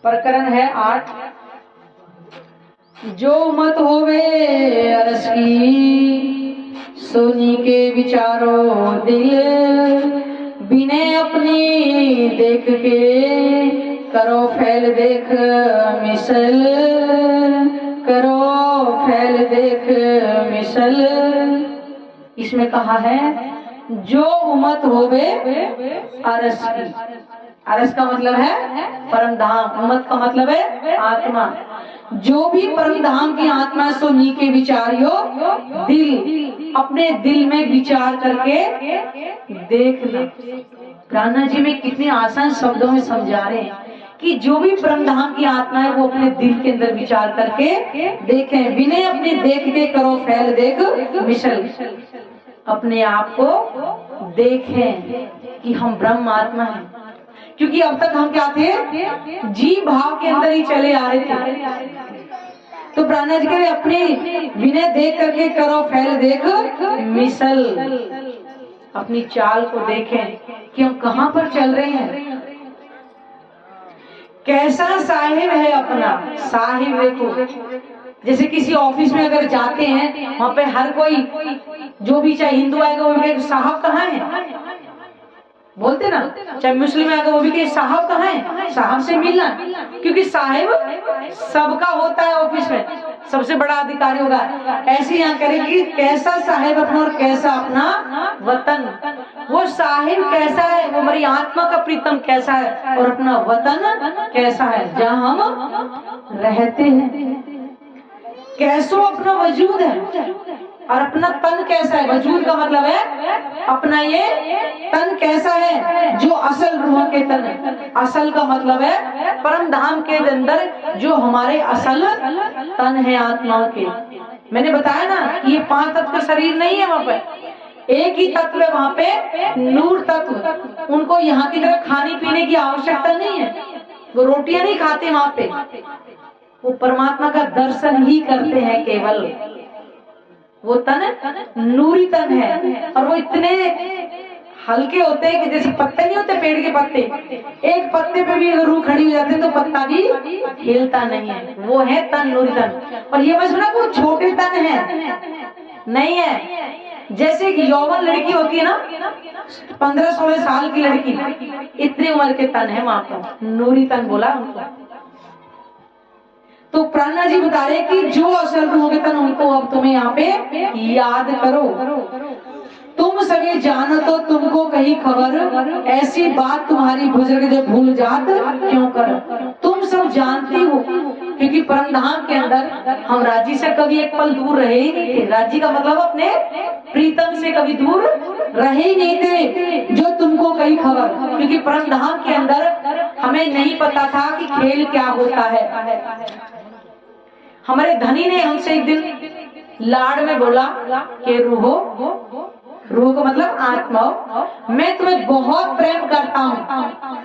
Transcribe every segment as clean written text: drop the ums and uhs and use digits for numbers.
प्रकरण है 8। जो मत होवे अरस की, सोनी के विचारो दिल, बिने अपनी देख के करो फैल देख मिसल, करो फैल देख मिसल। इसमें कहा है जो उमत होवे अरस की। अरस का मतलब है परम धाम, उमत का मतलब है आत्मा। जो भी परम धाम की आत्मा सो नीके विचारियो दिल, अपने दिल में विचार करके देख ले। कान्हा जी में कितने आसान शब्दों में समझा रहे हैं कि जो भी परम धाम की आत्मा है वो अपने दिल के अंदर विचार करके देखें, विनय अपने देख के करो फैल देख मिशल। अपने आप को देखें कि हम ब्रह्म आत्मा हैं, क्योंकि अब तक हम क्या थे, जीव भाव के अंदर ही चले आ रहे थे। तो प्राणा जी कहे अपने विनय देख करके करो फैल देख मिसल। अपनी चाल को देखें कि हम कहां पर चल रहे हैं। कैसा साहिब है अपना, साहिब देखो। जैसे किसी ऑफिस में अगर जाते हैं वहां पे हर कोई, जो भी चाहे हिंदू आएगा वो भी साहब कहाँ है बोलते ना, चाहे मुस्लिम आएगा वो भी कहे साहब कहाँ है, साहब से मिलना। क्योंकि साहिब सबका होता है, ऑफिस में सबसे बड़ा अधिकारी होगा। ऐसे यहाँ करें कि कैसा साहिब अपना और कैसा अपना वतन। वो साहिब कैसा है, वो हमारी आत्मा का प्रीतम कैसा है, और अपना वतन कैसा है जहाँ हम रहते हैं। कैसो अपना वजूद है और अपना तन कैसा है। वजूद का मतलब है अपना ये तन कैसा है, जो असल रूह के तन है। असल का मतलब है परम धाम के अंदर जो हमारे असल तन है आत्माओं के। मैंने बताया ना कि ये 5 तत्व का शरीर नहीं है, वहां पे एक ही तत्व है, वहां पे नूर तत्व। उनको यहाँ की तरह खाने पीने की आवश्यकता नहीं है, वो रोटियां नहीं खाते वहां पे, वो परमात्मा का दर्शन ही करते हैं केवल। वो तन नूरी तन है और वो इतने हल्के होते हैं कि जैसे पत्ते नहीं होते पेड़ के पत्ते, एक पत्ते पे भी अगर रूह खड़ी हो जाती है तो पत्ता भी हिलता नहीं है। वो है तन नूरी तन। और ये मत सुना कि वो छोटे तन है, नहीं है। जैसे कि यौवन लड़की होती है ना, 15-16 साल की लड़की, इतनी उम्र के तन है वहां पर, नूरी तन बोला उनको। तो प्राणा जी बता रहे कि जो असल रूह के तन उनको अब तुम्हें यहाँ पे याद करो। तुम सगे जानो तो तुमको कहीं खबर, ऐसी बात तुम्हारी बुजुर्ग जब भूल जात क्यों कर। तुम सब जानती हो, क्योंकि परम धाम के अंदर हम राज्य से कभी एक पल दूर रहे ही नहीं थे। राज्य का मतलब अपने प्रीतम से कभी दूर रहे ही नहीं थे। जो तुमको कहीं खबर, क्योंकि परम धाम के अंदर हमें नहीं पता था कि खेल क्या होता है। हमारे धनी ने हमसे एक दिन लाड़ में बोला कि रूहो, रूह का मतलब आत्मा, मैं तुम्हें बहुत प्रेम करता हूँ।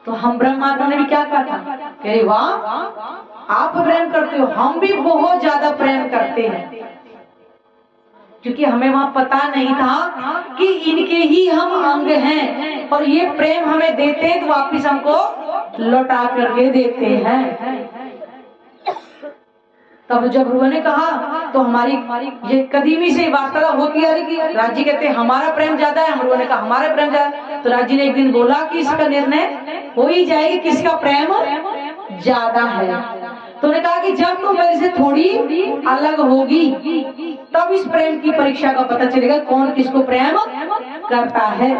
तो हम ब्रह्मात्मा ने भी क्या कहा था कि वाह आप प्रेम करते हो, हम भी बहुत ज्यादा प्रेम करते हैं। क्योंकि हमें वहां पता नहीं था कि इनके ही हम अंग हैं और ये प्रेम हमें देते हैं तो वापिस हमको लौटा करके देते हैं। तब जब रूह ने कहा तो हमारी ये कदीमी से वार्तालाप होती आ रही कि राजी कहते हैं हमारा प्रेम ज्यादा है, हम रूह ने कहा हमारा प्रेम ज्यादा। तो राजी ने एक दिन बोला कि इसका निर्णय हो ही जाएगी किसका प्रेम ज्यादा है। तो उन्होंने कहा कि जब तुम मेरे से थोड़ी अलग होगी तब इस प्रेम की परीक्षा का पता चलेगा कौन किसको प्रेम करता है।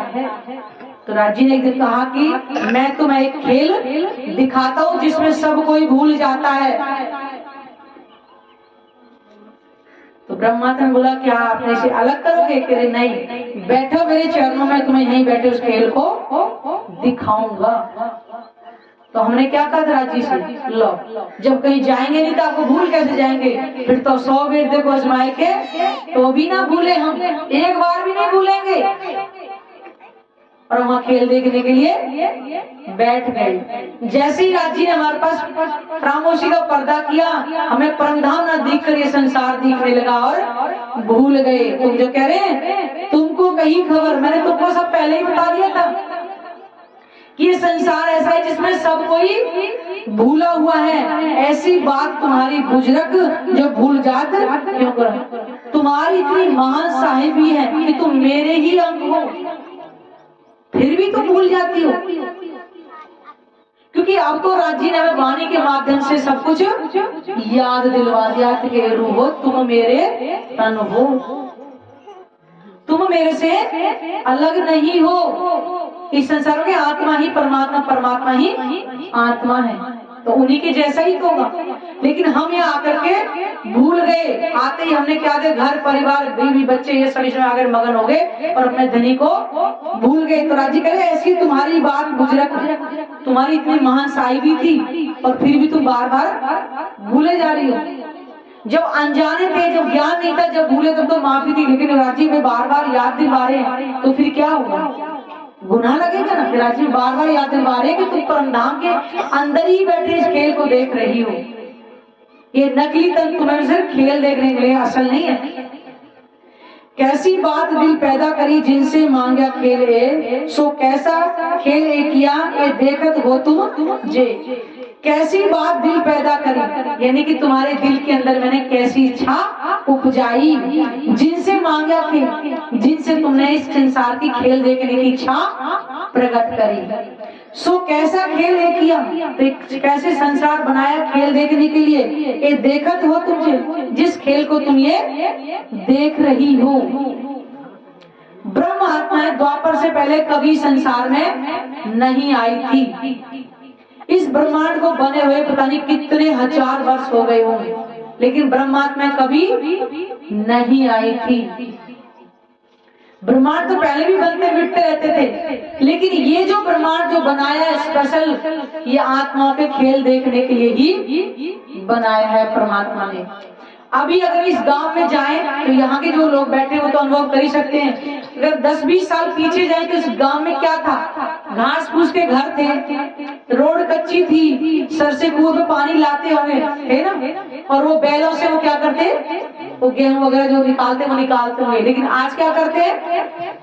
तो राजी ने एक दिन कहा कि मैं तुम्हें एक खेल दिखाता हूँ जिसमें सब कोई भूल जाता है। तो ब्रह्मात्मा ने बोला क्या आप ऐसे अलग करोगे? कह रहे नहीं, बैठो मेरे चरणों में, तुम्हें यहीं बैठे उस खेल को दिखाऊंगा। तो हमने क्या कहा राजी से, लो जब कहीं जाएंगे नहीं तो आपको भूल कैसे जाएंगे, फिर तो 100 बेर देखो आजमाए के तो भी ना भूले, हम एक बार भी नहीं भूलेंगे। और वहां खेल देखने के लिए बैठ गए। जैसे ही राजी ने हमारे पास खामोशी का पर्दा किया, हमें परमधाम न दिख कर ये संसार दिखने लगा और भूल गए। तुम जो कह रहे हैं तुमको कहीं खबर, मैंने तुमको सब पहले ही बता दिया था कि ये संसार ऐसा है जिसमें सब कोई भूला हुआ है। ऐसी बात तुम्हारी बुजुर्ग जो भूल जात क्यों कर? तुम्हारी इतनी महान साहिबी है कि तुम मेरे ही अंग हो, फिर भी तुम भूल जाती हो। क्योंकि अब तो राजी ने वाणी के माध्यम से सब कुछ याद दिलवा दिया कि रूहो तुम मेरे तन हो, तुम मेरे से अलग नहीं हो। इस संसार के आत्मा ही परमात्मा, परमात्मा ही आत्मा है, तो उन्हीं के जैसा ही तो होगा। लेकिन हम यहाँ आकर के भूल गए, आते ही हमने क्या दे, घर परिवार बीवी बच्चे ये सब इसमें आकर मगन हो गए और अपने धनी को भूल गए। तो राजी करे ऐसी तुम्हारी बात बुजुर्ग, तुम्हारी इतनी महान साहिबी थी और फिर भी तुम बार बार भूले जा रही हो। जब अनजाने थे, जब ज्ञान नहीं था, जब भूले तब तो माफी थी, लेकिन राजी में बार बार याद दिलवा रहे तो फिर क्या होगा? गुनाह लगेगा ना। फिर राजी बार बार याद दिलवा रहे कि तुम परमधाम के अंदर ही बैठे इस खेल को देख रही हो। ये नकली तन तुम्हें सिर्फ खेल देखने के लिए, असल नहीं है। कैसी बात दिल पैदा करी जिनसे मांगा खेल ए, सो कैसा खेल ए किया ये देखत हो तुम जे। कैसी बात दिल पैदा करी, यानी कि तुम्हारे दिल के अंदर मैंने कैसी इच्छा उपजाई, जिनसे मांगा खेल, जिनसे तुमने इस संसार की खेल देखने की इच्छा प्रकट करी। सो कैसा खेल है किया, तो कैसे संसार बनाया खेल देखने के लिए। ये देखत हो तुम जिस खेल को तुम ये देख रही हो। ब्रह्म आत्माएं द्वापर से पहले कभी संसार में नहीं आई थी। इस ब्रह्मांड को बने हुए पता नहीं कितने हजार वर्ष हो गए होंगे, लेकिन ब्रह्मात्मा कभी नहीं आई थी। ब्रह्मांड तो पहले भी बनते मिटते रहते थे, लेकिन ये जो ब्रह्मांड जो बनाया स्पेशल, ये आत्माओं के खेल देखने के लिए ही बनाया है परमात्मा ने। अभी अगर इस गांव में जाएं तो यहाँ के जो लोग बैठे हो तो अनुभव कर ही सकते हैं। अगर 10-20 साल पीछे जाएं तो इस गांव में क्या था? घास फूस के घर थे, रोड कच्ची थी, सर से कुएं पे पानी लाते होंगे, है ना। और वो बैलों से वो क्या करते, वो गेहूं वगैरह जो निकालते वो निकालते होंगे। लेकिन आज क्या करते हैं,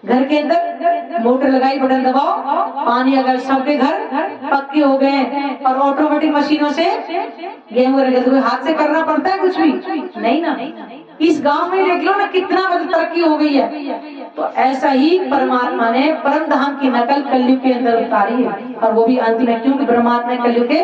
घर के अंदर मोटर लगाई, बटन दबाओ, पानी। अगर सबके घर पक्के हो गए और ऑटोमेटिक मशीनों से गेहूं वगैरह, हाथ से करना पड़ता है कुछ भी नहीं ना। इस गांव में देख लो ना कितना मतलब तरक्की हो गई है। तो ऐसा ही परमात्मा ने परम धाम की नकल कलयुग के अंदर उतारी है, और वो भी अंत में, क्योंकि परमात्मा कलयुग के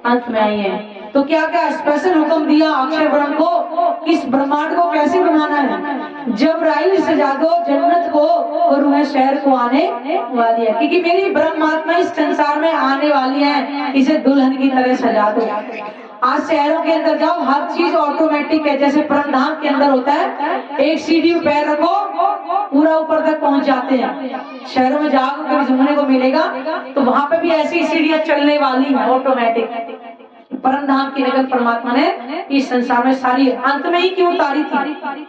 अंत में आई है। तो क्या क्या स्पेशल हुक्म दिया अक्षय ब्रह्म को, इस ब्रह्मांड को कैसे बनाना है। जब राइल सजा दो जन्नत को और वह शहर को आने वाली है, क्योंकि मेरी ब्रह्मात्मा इस संसार में आने वाली है, इसे दुल्हन की तरह सजा दो। आज शहरों के अंदर जाओ, हर चीज ऑटोमेटिक है। जैसे परमधाम के अंदर होता है, एक सीढ़ी पे पैर रखो पूरा ऊपर तक पहुंच जाते हैं। शहरों में जाओ कभी घूमने को मिलेगा तो वहां पे भी ऐसी सीढ़ियां चलने वाली है ऑटोमेटिक। परमधाम की नकल परमात्मा ने इस संसार में सारी अंत में ही क्यों उतारी थी।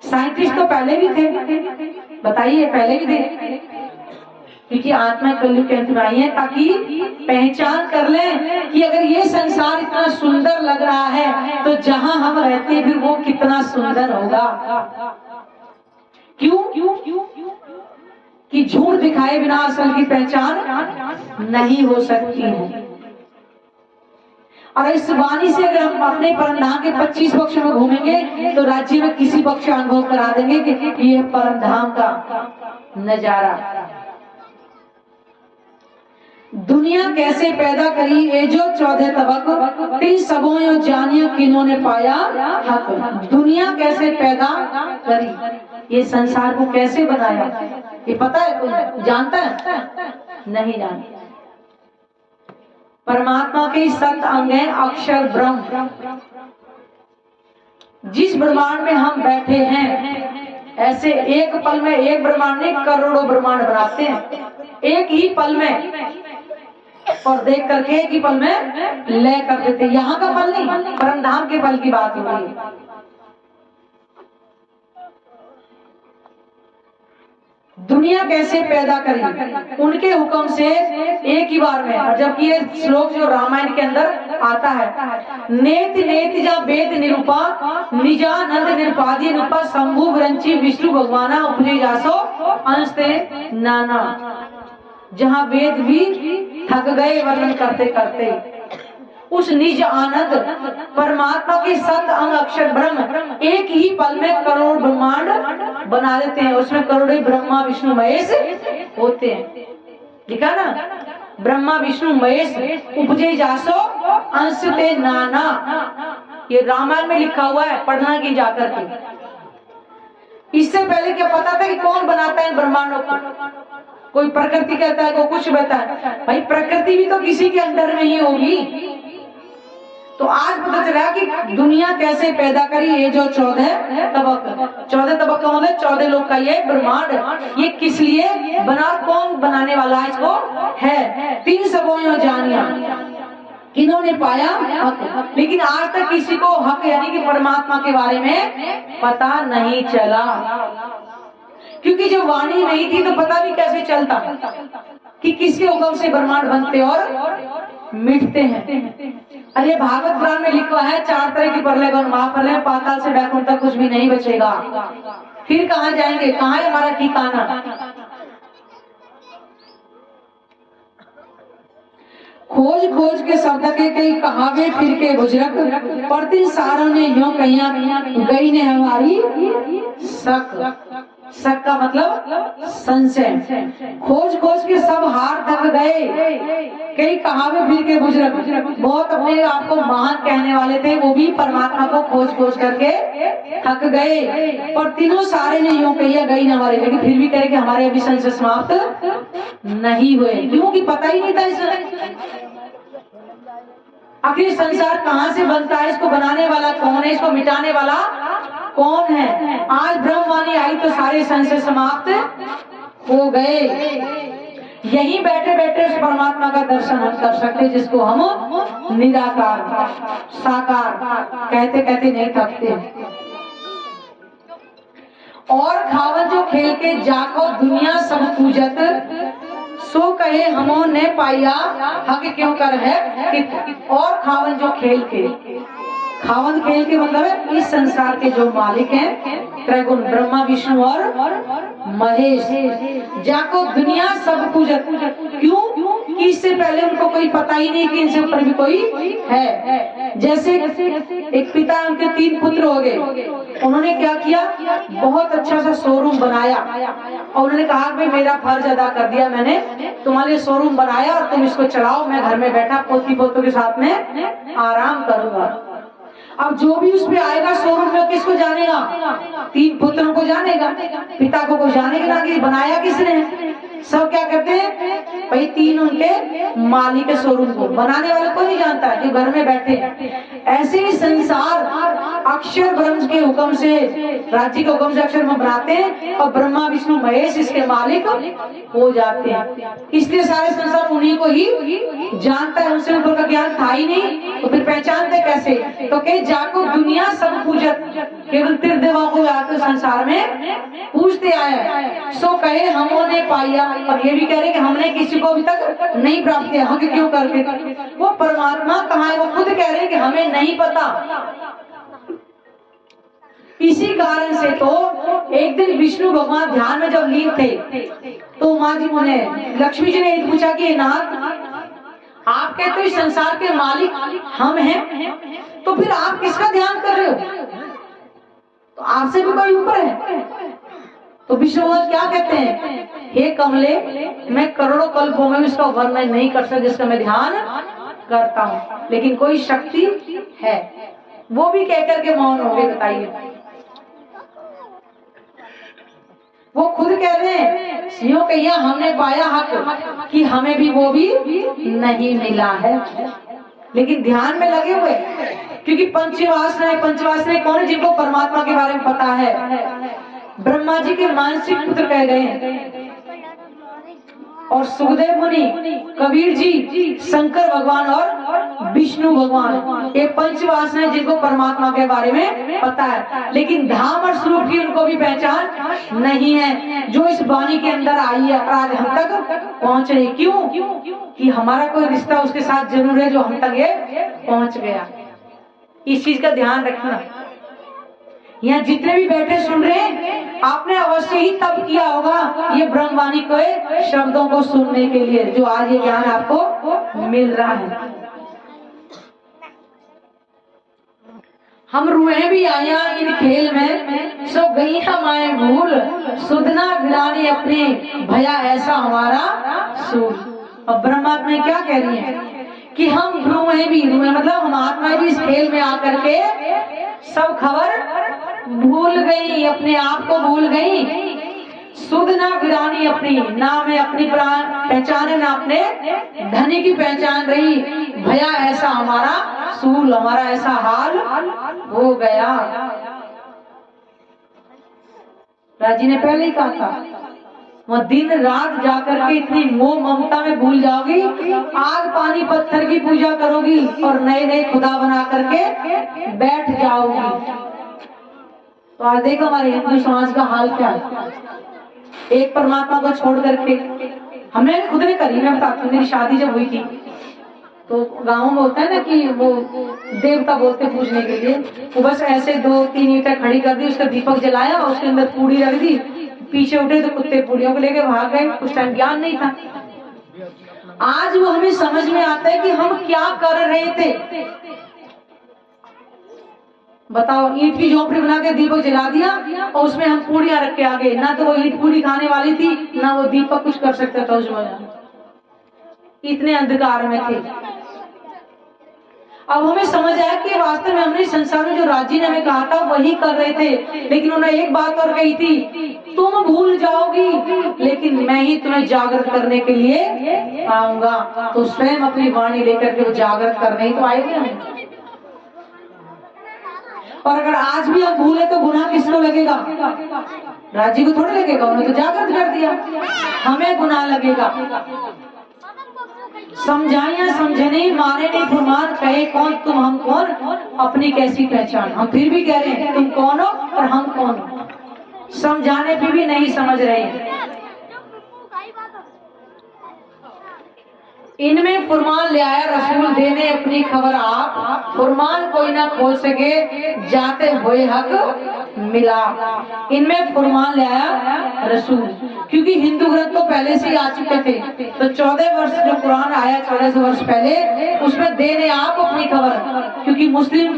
साइंटिस्ट तो पहले भी थे, बताइए पहले भी थे, क्योंकि आत्मा कलयुग के अंत में आई है ताकि पहचान कर लें कि अगर ये संसार इतना सुंदर लग रहा है तो जहां हम रहते हैं भी वो कितना सुंदर होगा। क्यों? कि झूठ दिखाए बिना असल की पहचान नहीं हो सकती है। और इस वाणी से अगर हम अपने परमधाम के 25 पक्ष में घूमेंगे तो राज्य में किसी पक्ष का अनुभव करा देंगे कि ये परमधाम का नजारा। दुनिया कैसे पैदा करी ये जो 14 तबक, तिल सबों यो जानिया किन्होंने पाया हक। दुनिया कैसे पैदा करी, ये संसार को कैसे बनाया, ये पता है? कोई जानता है? नहीं जानता। परमात्मा के 7 अंग हैं अक्षर ब्रह्म। जिस ब्रह्मांड में हम बैठे हैं, ऐसे एक पल में एक ब्रह्मांड नहीं करोड़ों ब्रह्मांड बनाते हैं एक ही पल में, और देख करके एक ही पल में लय कर देते। यहाँ का पल नहीं, परमधाम के पल की बात हो रही है। दुनिया कैसे पैदा करी, उनके हुक्म से एक ही बार में। और जबकि ये श्लोक जो रामायण के अंदर आता है, नेति नेति जा वेद निरूपा निजानंद निरुपाधि निरूपा शंभु ग्रंथि विष्णु भगवाना उपजे जासो अंशते नाना। जहां वेद भी थक गए वर्णन करते करते। उस निज आनंद परमात्मा के सत अंग अक्षर ब्रह्म एक ही पल में करोड़ ब्रह्मांड बना देते हैं। उसमें करोड़ों ब्रह्मा विष्णु महेश होते हैं। लिखा ना, ब्रह्मा विष्णु महेश उपजे जासो अंश ते नाना। ये रामायण में लिखा हुआ है, पढ़ना की जाकर के। इससे पहले क्या पता था कि कौन बनाता है ब्रह्मांडों को? कोई प्रकृति कहता है, कोई कुछ कहता है। भाई प्रकृति भी तो किसी के अंडर में ही होगी। तो आज पता चला कि दुनिया कैसे पैदा करी। ये जो 14 तबक का मतलब 14 लोग का ये ब्रह्मांड, ये किस लिए बना, कौन बनाने वाला इसको है? 3 सबों जानिया किन्होंने पाया हक। लेकिन आज तक किसी को हक यानी कि परमात्मा के बारे में पता नहीं चला, क्योंकि जब वाणी नहीं थी तो पता भी कैसे चलता कि किसके हुक्म से ब्रह्मांड बनते और मिटते हैं। अरे भागवत पुराण में लिखा है 4 तरह की प्रलय, महाप्रलय, पाताल से बैकुंठ तक कुछ भी नहीं बचेगा। फिर कहाँ जाएंगे? कहाँ है हमारा ठिकाना? खोज खोज के शब्द के कई कहावे फिर के बुजुर्ग, प्रतिन सारों ने यूं कहिया गई ने हमारी शक। शक का मतलब संशय। खोज खोज के सब हार थक गए, कई कहावे फिर के बुजुर्ग। बहुत अपने आप को महान कहने वाले थे, वो भी परमात्मा को खोज खोज करके थक गए। और तीनों सारे ने यूं कहिया गई न हमारे, लेकिन फिर भी कहे कि हमारे अभी संशय समाप्त नहीं हुए, क्योंकि पता ही नहीं था इसमें आखिर संसार कहाँ से बनता है, इसको बनाने वाला कौन है, इसको मिटाने वाला कौन है। आज ब्रह्मवाणी आई तो सारे संशय समाप्त हो गए। यहीं बैठे बैठे उस परमात्मा का दर्शन हम कर सकते, जिसको हम निराकार साकार कहते कहते नहीं थकते। और खावन जो खेल के जाको दुनिया सब पूजत, सो कहे हमो ने पाया हक क्यों कर है कि। और खावन जो खेल के, खावन खेल के मतलब है इस संसार के जो मालिक हैं त्रैगुण ब्रह्मा विष्णु और महेश, जाको दुनिया सब पूजत। क्यों कि इससे पहले उनको कोई पता ही नहीं कि इनसे ऊपर भी कोई है। जैसे एक पिता, उनके 3 पुत्र हो गए, उन्होंने क्या किया, बहुत अच्छा सा शोरूम बनाया और उन्होंने कहा भाई मेरा फर्ज अदा कर दिया मैंने, तुम्हारे शोरूम बनाया और तुम इसको चलाओ, मैं घर में बैठा पोती पोतों के साथ में आराम करूंगा। अब जो भी उस पे आएगा शोरूम में, किसको जानेगा? 3 पुत्रों को जानेगा, पिता को कोई जानेगा ना कि बनाया किसने। सब क्या करते हैं भाई, 3 उनके मालिक शोरूम को, बनाने वाले को नहीं जानता जो घर में बैठे। ऐसे ही संसार अक्षर ब्रह्म के हुक्म से, राज्य के हुक्म से अक्षर में बनाते हैं और ब्रह्मा विष्णु महेश इसके मालिक हो जाते हैं। इसलिए सारे संसार उन्हीं को ही जानता है, उनसे ऊपर का ज्ञान था ही नहीं, तो फिर पहचानते कैसे? तो कहे जाको दुनिया सब पूजत, केवल त्रिदेवा को आकर संसार में पूजते आया। सो कहे हमने पाया, और ये भी कह रहे कि हमने किसी को अभी तक नहीं प्राप्त किया। हक क्यों करके? वो परमात्मा कहाँ है? वो खुद कह रहे हैं कि हमें नहीं पता। इसी कारण से तो एक दिन विष्णु भगवान ध्यान में जब लीन थे तो माँ जी ने, लक्ष्मी जी ने पूछा कि नाथ, आप कहते हो संसार के मालिक हम हैं, तो फिर आप किसका ध्यान कर रहे हो? तो आपसे भी कोई ऊपर है। तो विष्णु भगवान क्या कहते हैं, हे कमले, मैं करोड़ों कल्पों में उसका वर्णन नहीं कर सकता जिसका मैं ध्यान करता हूँ, लेकिन कोई शक्ति है, वो भी कहकर के मौन हो गए। बताइए, वो खुद कह रहे हैं यूं कहिया हमने पाया हक कि हमें भी वो भी नहीं मिला है, लेकिन ध्यान में लगे हुए, क्योंकि पंचवासनाएं कौन है? जिनको परमात्मा के बारे में पता है। ब्रह्मा जी के मानसिक पुत्र कह गए हैं, और सुखदेव मुनि, कबीर जी, शंकर भगवान और विष्णु भगवान, ये पंचवासनाएं जिनको परमात्मा के बारे में पता है, लेकिन धाम और स्वरूप की उनको भी पहचान नहीं है, जो इस वाणी के अंदर आई है और आज हम तक पहुंच रही। क्यों? कि हमारा कोई रिश्ता उसके साथ जरूर है जो हम तक ये पहुंच गया। इस चीज का ध्यान रखना। यहाँ जितने भी बैठे सुन रहे हैं, आपने अवश्य ही तब किया होगा ये ब्रह्मवाणी के शब्दों को सुनने के लिए, जो आज ये ज्ञान आपको मिल रहा है। हम रुए भी आया इन खेल में, सो गई हम आए भूल, सुधना गिरानी अपने भया ऐसा हमारा सूल। अब ब्रह्मात्मा क्या कह रही है कि हम रुए मतलब हम आत्माएं भी इस खेल में आकर के सब खबर भूल गई, अपने आप को भूल गई। सुध ना गिरानी अपनी, ना मैं अपनी पहचाने, ना अपने धनी की पहचान रही। भया ऐसा हमारा सूल, हमारा ऐसा हाल हो गया। राजी ने पहले ही कहा था, वह दिन रात जाकर के इतनी मोह ममता में भूल जाओगी, आग पानी पत्थर की पूजा करोगी और नए नए खुदा बना करके बैठ जाओगी। तो आज देखो हमारे हिंदू समाज का हाल क्या है। एक परमात्मा को छोड़ करके, हमने खुद ने करी, मैं बताती हूँ। मेरी शादी जब हुई थी तो गाँव में होता है ना कि वो देवता बोलते पूजने के लिए, वो बस ऐसे 2-3 ईंटें खड़ी कर दी, उसका दीपक जलाया और उसके अंदर पूड़ी रख दी, पीछे उठे तो कुत्ते पूड़ियों को लेके भाग गए। उस टाइम ज्ञान नहीं था। आज वो हमें समझ में आता है कि हम क्या कर रहे थे। बताओ, ईंट की झोपड़ी बना के दीपक जला दिया और उसमें हम पूड़ियां रख के आ गए। ना तो वो ईंट पूड़ी खाने वाली थी, ना वो दीपक कुछ कर सकता था उसमें, इतने अंधकार में थे। अब हमें समझ आया कि वास्तव में हमने संसार में जो राजी ने हमें कहा था वही कर रहे थे। लेकिन उन्होंने एक बात और कही थी, तुम भूल जाओगी लेकिन मैं ही तुम्हें जागृत करने के लिए आऊंगा। तो स्वयं अपनी वाणी लेकर के वो जागृत करने ही तो आएंगे हम। और अगर आज भी हम भूले तो गुनाह किसको लगेगा? राजी को थोड़ी लगेगा, उन्होंने तो जागृत कर दिया, हमें गुनाह लगेगा। समझाइया समझने मारे नहीं फरमान, कहे कौन तुम हम कौन, अपनी कैसी पहचान। हम फिर भी कह रहे हैं तुम कौन हो और हम कौन हो, समझाने पे भी नहीं समझ रहे। इनमें फुरमान ले आया रसूल, देने अपनी खबर आप, फुरमान कोई ना खोल सके, जाते हुए हक मिला। इनमें फुरमान ले आया रसूल, क्योंकि हिंदू ग्रंथ तो पहले से ही आ चुके थे। तो 14 वर्ष जो कुरान आया 1400 वर्ष पहले, उसमें देने आप अपनी खबर, क्योंकि मुस्लिम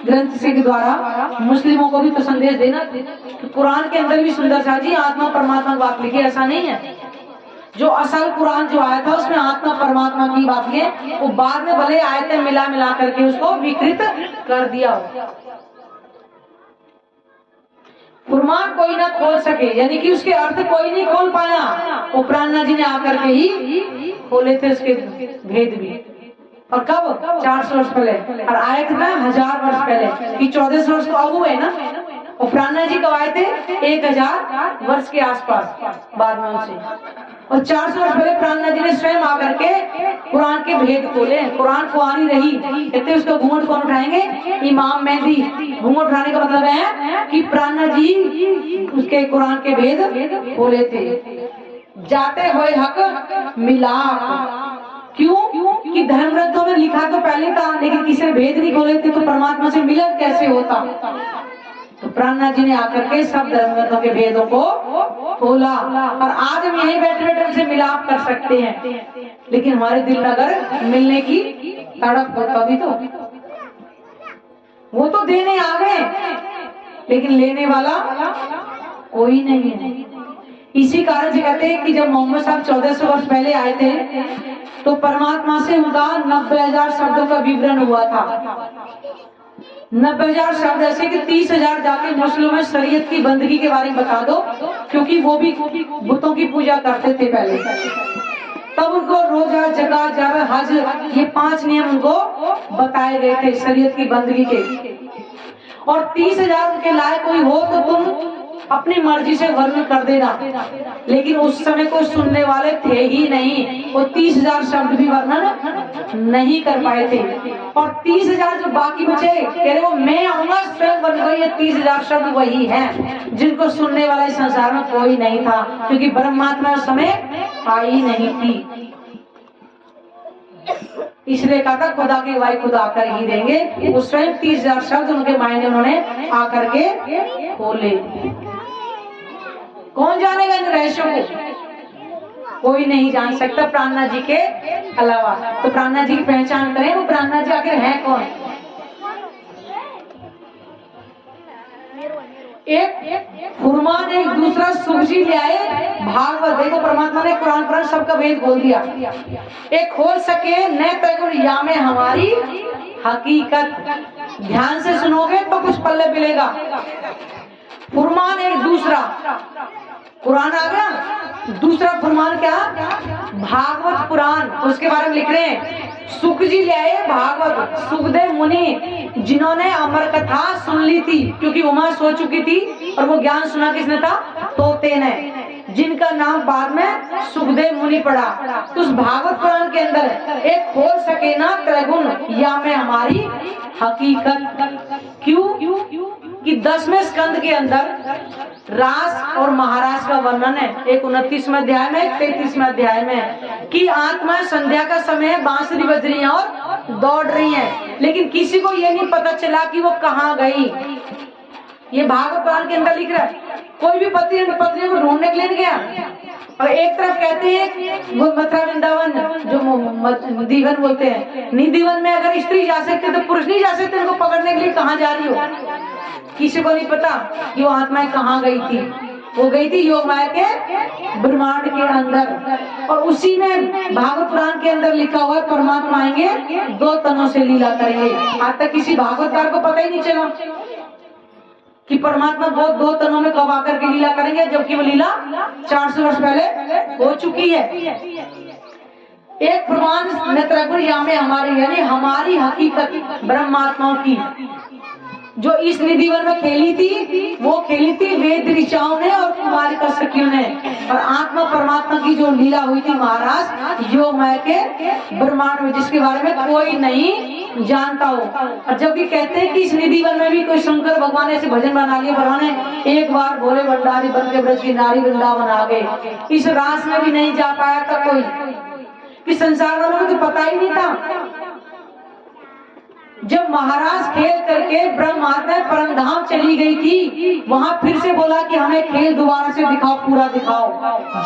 ग्रंथ से के द्वारा मुस्लिमों को भी तो संदेश देना। तो कुरान के अंदर भी सुंदर सा जी आत्मा परमात्मा की बात लिखी, ऐसा नहीं है। जो असल कुरान जो आया था उसमें आत्मा परमात्मा की बात है, वो बाद में भले आयतें मिला मिला करके उसको विकृत कर दिया। फुरमान कोई ना खोल सके, यानी कि उसके अर्थ कोई नहीं खोल पाया, वो प्राणनाथ जी ने आकर के ही खोले थे उसके भेद भी। और कब? 400 वर्ष पहले, और आए थे ना 1000 वर्ष पहले, कि 1400 वर्ष तो अब हुए ना। और प्राणनाथ जी कब आए थे? 1000 वर्ष के आसपास बाद में उनसे। और 400 वर्ष पहले प्राणनाथ जी ने स्वयं आकर के कुरान के भेद खोले। कुरान कुआनी रही, कहते उसको घूंघट कौन उठाएंगे? इमाम मेहदी। घूंघट उठाने का मतलब है कि प्राणनाथ जी उसके कुरान के भेद खोले थे। जाते हुए हक मिला, क्यों? कि धर्म ग्रंथों में लिखा तो पहले था, लेकिन किसी ने भेद नहीं खोले थे, तो परमात्मा से मिलन कैसे होता? तो प्राणनाथ जी ने आकर के सब धर्म ग्रंथों के भेदों को खोला। और आज हम यहीं बैठे बैठे उनसे मिलाप कर सकते हैं। लेकिन हमारे दिल में अगर मिलने की तड़प हो तभी तो, वो तो देने आ गए लेकिन लेने वाला कोई नहीं है। इसी कारण से कहते हैं कि जब मोहम्मद साहब 1400 वर्ष पहले आए थे तो परमात्मा से उनका 90,000 शब्दों का विवरण हुआ था। 90,000 शब्द ऐसे कि 30,000 जाके मुस्लिमों में शरीयत की बंदगी के बारे में बता दो, क्योंकि वो भी बुतों की पूजा करते थे पहले। तब उनको रोजा, जका, जब, हज, ये 5 नियम उनको बताए गए थे शरीयत की बंदगी के। और 30,000 उनके लायक कोई हो तो तुम अपनी मर्जी से वर्णन कर देना, लेकिन उस समय कोई सुनने वाले थे ही नहीं। वो 30,000 शब्द भी वर्णन नहीं कर पाए थे। और 30,000 जो बाकी बचे, कह रहे वो मैं आऊंगा स्वयं बन गई। ये 30,000 शब्द वही हैं जिनको सुनने वाला इस संसार में कोई नहीं था, क्योंकि परमात्मा उस समय आई नहीं थी। इसलिए कहा था खुदा की गवाही खुदा आकर ही देंगे। उस स्वयं 30,000 शब्द उनके मायने उन्होंने आकर के खोले। कौन जानेगा इन रहस्यों को? कोई नहीं जान सकता प्राणनाथ जी के अलावा। तो प्राणनाथ जी की पहचान करें, वो प्राणनाथ जी आखिर है कौन? एक फुरमान एक दूसरा सुखजी ले आए भागवत। देखो परमात्मा ने कुरान सबका भेद खोल दिया। एक खोल सके न तगुन या में हमारी हकीकत। ध्यान से सुनोगे तो कुछ पल्ले मिलेगा। फुरमान एक दूसरा, कुरान आ गया, दूसरा फुरमान क्या? भागवत पुराण। उसके बारे में लिख रहे हैं सुख जी ले आए भागवत। सुखदेव मुनि जिन्होंने अमर कथा सुन ली थी, क्योंकि उमा सो चुकी थी और वो ज्ञान सुना किसने था? तोते ने, जिनका नाम बाद में सुखदेव मुनि पड़ा। तो उस भागवत पुराण के अंदर एक खोल सके ना त्रैगुण या में हमारी हकीकत। क्यों? कि 10वें स्कंद के अंदर रास और महारास का वर्णन है। एक 29वें अध्याय में, एक 33वें अध्याय में, कि आत्मा संध्या का समय बांसुरी बज रही है और दौड़ रही है, लेकिन किसी को ये नहीं पता चला कि वो कहाँ गई। ये भागवत पुराण के अंदर लिख रहा है। कोई भी पति पत्नी को ढूंढने के लिए नहीं गया। और एक तरफ कहते हैं वो मथुरा वृंदावन जो दीवन बोलते हैं, निधिवन में अगर स्त्री जा सकती तो पुरुष नहीं जा सकते। उनको पकड़ने के लिए कहाँ जा रही हो? किसी को नहीं पता कि वो आत्माएं कहाँ गई थी। वो गई थी योग माया के ब्रह्मांड के अंदर। और उसी में भागवत पुराण के अंदर लिखा हुआ है परमात्मा आएंगे 2 तनों से लीला करेंगे। आज तक किसी भागवतकार को पता ही नहीं चला कि परमात्मा 2 तनों में कब आकर के लीला करेंगे, जबकि वो लीला 400 वर्ष पहले हो चुकी है। एक प्रमाण नेत्रगुण या में हमारी, यानी हमारी हकीकत ब्रह्मात्माओं की, जो इस निधिवन में खेली थी, वो खेली थी वेद ऋचाओं ने और कुमारिका सखियों ने। और आत्मा परमात्मा की जो लीला हुई थी महाराज योग माया के ब्रह्मांड में, जिसके बारे में कोई नहीं जानता हो। और जबकि कहते हैं कि इस निधिवन में भी कोई शंकर भगवान ऐसे भजन बना लिए, भगवान एक बार भोले भंडारी बन के ब्रज की नारी वृंदावन आ गए। इस रास में भी नहीं जा पाया था कोई, कि संसार वालों को तो पता ही नहीं था। जब महाराज खेल करके ब्रह्म आत्मा परम धाम चली गई थी, वहां फिर से बोला कि हमें खेल दोबारा से दिखाओ, पूरा दिखाओ।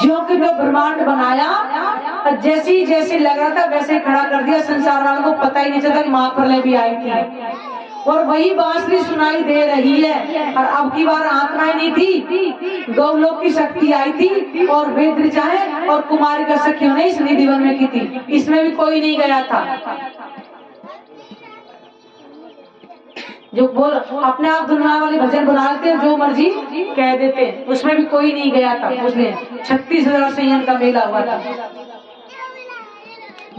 जो कि जो ब्रह्मांड बनाया, जैसे जैसे लग रहा था वैसे खड़ा कर दिया। संसार वालों को पता ही नहीं चलता कि महाप्रलय भी आई थी। और वही बांसुरी सुनाई दे रही है। और अब की बार आत्माएं नहीं थी, गौलोक की शक्ति आई थी और वेद ऋचाएं और कुमारिका सखियों ने इस निधिवन में की थी। इसमें भी कोई नहीं गया था। जो बोल अपने आप धुनवाने वाले भजन बना लेते हैं, जो मर्जी कह देते हैं, उसमें भी कोई नहीं गया था। उसमें 36,000 संयम का मेला हुआ था।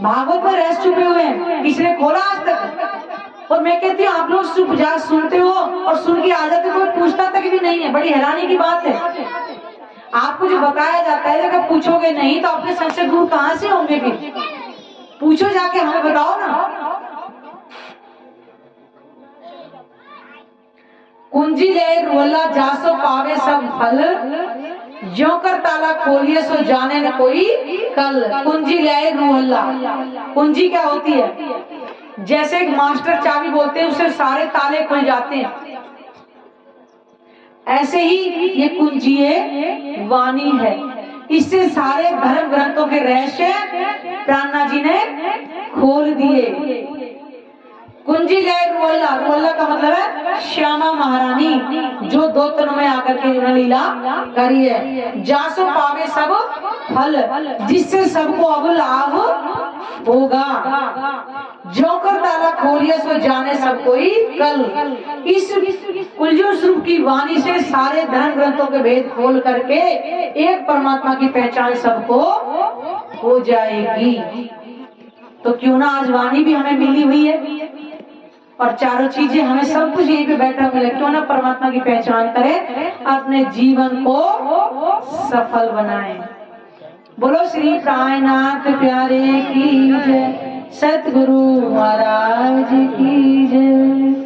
भागवत में रह चुके हुए हैं, किसने खोला आज तक? और मैं कहती हूँ आप लोग चुप जा सुनते हो और सुन के आ जाते, कोई पूछता तक भी नहीं है। बड़ी हैरानी की बात है। आपको जो बताया जाता है अगर पूछोगे नहीं तो अपने सच से दूर कहाँ से होंगे? भी पूछो जाके, हमें बताओ ना। कुंजी ले रोला जासो पावे सब फल, ज्यों कर ताला खोलिए सो जाने न कोई कल। कुंजी ले रोला, कुंजी क्या होती है? जैसे एक मास्टर चाबी बोलते हैं, उससे सारे ताले खुल जाते हैं। ऐसे ही ये कुंजी वाणी है, इससे सारे धर्म ग्रंथों के रहस्य प्राणनाथ जी ने खोल दिए। कुंजी ले रुअल्ला, रुअल्ला का मतलब है श्यामा महारानी, जो 2 तनों में आकर के उन्होंने लीला करी है। जासो पावे सब फल, जिससे सबको अब लाभ होगा। जो कर ताला खोलिए सो जाने सब कोई कल। इस उलझन स्वरूप की वाणी से सारे धर्म ग्रंथों के भेद खोल करके एक परमात्मा की पहचान सबको हो जाएगी। तो क्यों ना आज वाणी भी हमें मिली हुई है और चारों चीजें हमें सब कुछ यहीं पे बैठा मिले, क्यों ना परमात्मा की पहचान करें, अपने जीवन को सफल बनाएं। बोलो श्री प्राणनाथ प्यारे की जय, सतगुरु महाराज की जय।